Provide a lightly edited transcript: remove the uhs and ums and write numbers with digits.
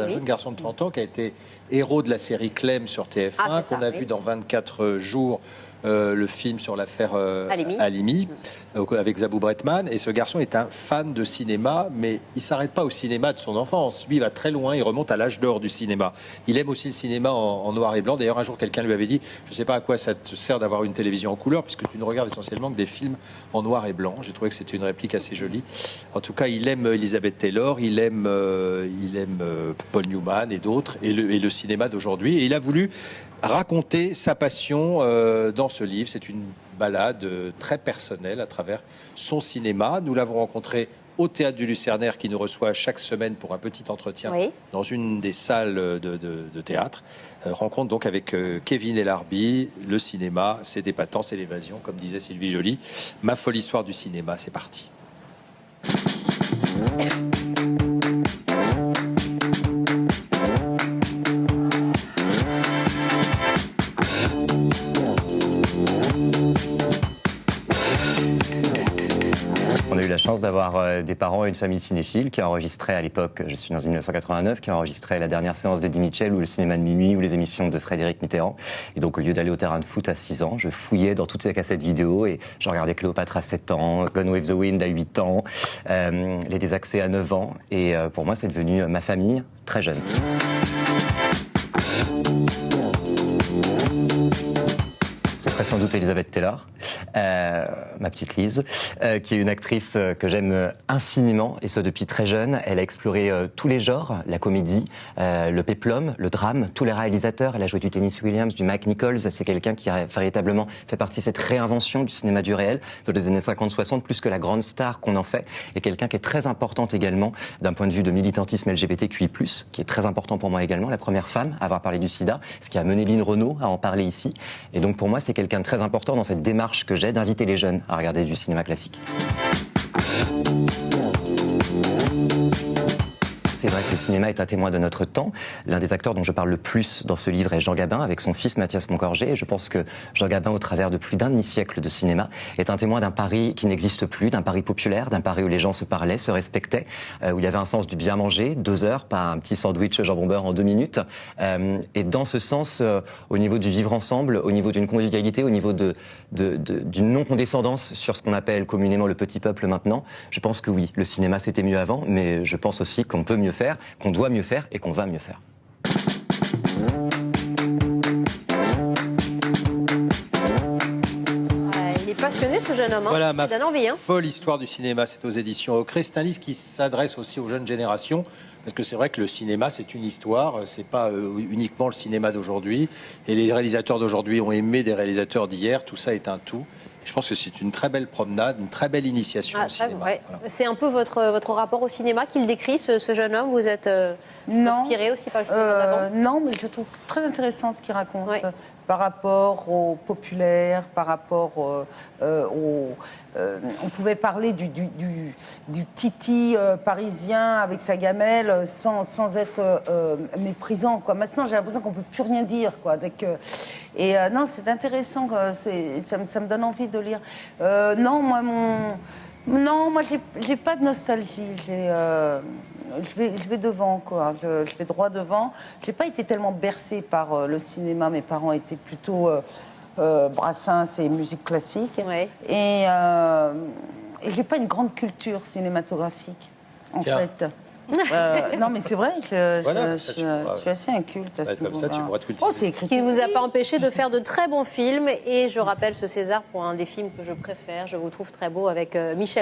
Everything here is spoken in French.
un jeune garçon de 30 ans qui a été héros de la série Clem sur TF1, qu'on a vu dans 24 jours. Le film sur l'affaire Halimi, avec Zabou Bretman. Et ce garçon est un fan de cinéma, mais il ne s'arrête pas au cinéma de son enfance. Lui, il va très loin, il remonte à l'âge d'or du cinéma. Il aime aussi le cinéma en noir et blanc. D'ailleurs, un jour, quelqu'un lui avait dit « Je ne sais pas à quoi ça te sert d'avoir une télévision en couleur, puisque tu ne regardes essentiellement que des films en noir et blanc. » J'ai trouvé que c'était une réplique assez jolie. En tout cas, il aime Elizabeth Taylor, il aime Paul Newman et d'autres, et le cinéma d'aujourd'hui. Et il a voulu raconter sa passion dans ce livre. C'est une balade très personnelle à travers son cinéma. Nous l'avons rencontré au Théâtre du Lucernaire qui nous reçoit chaque semaine pour un petit entretien dans une des salles de théâtre. Rencontre donc avec Kevin Ellarby. Le cinéma, c'est épatant, c'est l'évasion, comme disait Sylvie Joly. Ma folle histoire du cinéma, c'est parti. On a eu la chance d'avoir des parents et une famille cinéphile qui enregistraient à l'époque, je suis dans 1989, qui enregistraient la dernière séance d'Eddie Mitchell ou le cinéma de minuit ou les émissions de Frédéric Mitterrand. Et donc au lieu d'aller au terrain de foot à 6 ans, je fouillais dans toutes ces cassettes vidéo et je regardais Cléopâtre à 7 ans, Gone with the Wind à 8 ans, Les Désaxés à 9 ans. Et pour moi, c'est devenu ma famille très jeune. Ce serait sans doute Elizabeth Taylor, ma petite Lise, qui est une actrice que j'aime infiniment, et ce depuis très jeune. Elle a exploré tous les genres, la comédie, le péplum, le drame, tous les réalisateurs. Elle a joué du Tennessee Williams, du Mike Nichols. C'est quelqu'un qui a véritablement fait partie de cette réinvention du cinéma du réel dans les années 50-60, plus que la grande star qu'on en fait. Et quelqu'un qui est très importante également d'un point de vue de militantisme LGBTQI+, qui est très important pour moi également. La première femme à avoir parlé du sida, ce qui a mené Lynn Renaud à en parler ici. Et donc pour moi, c'est quelqu'un de très important dans cette démarche que j'ai d'inviter les jeunes à regarder du cinéma classique. C'est vrai que le cinéma est un témoin de notre temps. L'un des acteurs dont je parle le plus dans ce livre est Jean Gabin, avec son fils Mathias Moncorgé. Et je pense que Jean Gabin, au travers de plus d'un demi-siècle de cinéma, est un témoin d'un Paris qui n'existe plus, d'un Paris populaire, d'un Paris où les gens se parlaient, se respectaient, où il y avait un sens du bien manger, 2 heures, pas un petit sandwich jambon-beurre en 2 minutes. Et dans ce sens, au niveau du vivre ensemble, au niveau d'une convivialité, au niveau d'une non-condescendance sur ce qu'on appelle communément le petit peuple maintenant, je pense que oui, le cinéma c'était mieux avant, mais je pense aussi qu'on peut mieux faire, qu'on doit mieux faire et qu'on va mieux faire. Il est passionné ce jeune homme, Voilà, ça donne envie. Folle histoire du cinéma, c'est aux éditions Ocré. C'est un livre qui s'adresse aussi aux jeunes générations. Parce que c'est vrai que le cinéma, c'est une histoire, c'est pas uniquement le cinéma d'aujourd'hui. Et les réalisateurs d'aujourd'hui ont aimé des réalisateurs d'hier, tout ça est un tout. Je pense que c'est une très belle promenade, une très belle initiation au cinéma. Ouais. Voilà. C'est un peu votre rapport au cinéma qu'il décrit, ce jeune homme. Vous êtes inspiré aussi par le cinéma d'avant? Non, mais je trouve très intéressant ce qu'il raconte. Par rapport au populaire, par rapport on pouvait parler du titi parisien avec sa gamelle sans être méprisant, quoi. Maintenant, j'ai l'impression qu'on ne peut plus rien dire, quoi. Non, c'est intéressant, ça me donne envie de lire. Non, moi, j'ai pas de nostalgie. Je vais devant, quoi. Je vais droit devant. J'ai pas été tellement bercée par le cinéma. Mes parents étaient plutôt Brassens et musique classique. Et j'ai pas une grande culture cinématographique, en fait. Non, mais c'est vrai, je suis assez inculte. Comme ça, tu pourras te cultiver. Ce qui ne vous a pas empêché de faire de très bons films. Et je rappelle ce César pour un des films que je préfère. Je vous trouve très beau avec Michel.